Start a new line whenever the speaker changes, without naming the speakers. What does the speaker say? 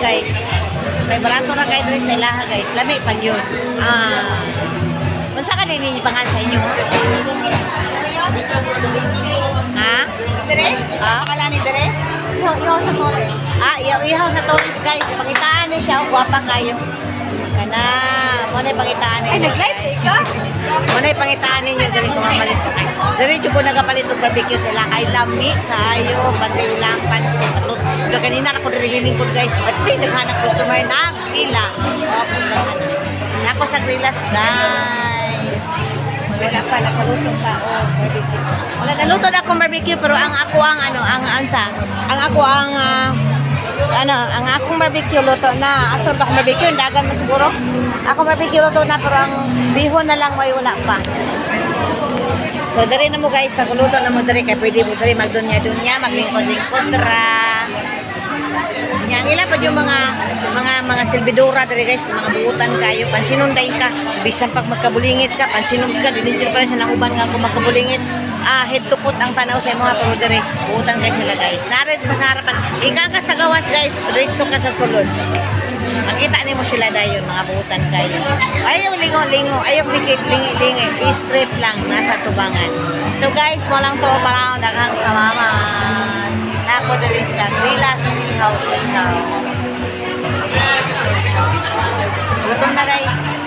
guys. May barato na kayo diri sa ilaha guys. Lami pag yun. Unsa ka din pangan sa inyo? Ha?
Dire? Akala ni dire? Ihaw sa tore.
Ihaw sa tourist guys. Pangitaan ni siya. Guwapa kayo. Kana. Muna yung pangitaan ninyo.
Ay, nag-live ka?
Muna yung pangitaan ninyo. Dili ko mapalit sa kayo. Dili ko nagapalit ng barbecue sila. Kay lami kayo. Pati ilang pansit. Pero kanina ako narinig ko guys. Pati naghanap customer na pila. Ako sa grillas guys.
Wala pa, nakaluto pa. Oh, barbecue.
Wala naluto na akong barbecue pero ang ako ang ang akong barbecue luto na. Asal akong barbecue, dagan mo siguro. Akong barbecue luto na pero ang bihon na lang may wala pa. So diri na mo guys, sa luto na mo diri kay pwede mo diri magdunya-dunya, maglingkod-lingkod ra. Yang ila pa yung mga silbidora diri guys, mga buutan kayo, pansinunday ka, bisan pag magkabulingit ka, pansinom ka, dinidyo pa sa nakuban nga kung magkabulingit. Head to foot ang tanaw sa mga pero diri, buutan kayo sila guys. Narid pa sa harapan, ika ka sa gawas guys, diretso ka sa sulod. Makita ni mo sila dayon, mga buutan kayo. Ayaw lingo-lingo, ayaw lingi-lingi, straight lang, nasa tubangan. So guys, mo lang to, parang daghang salamat. Ako dali sa Grillas Ihaw. Gutom na guys.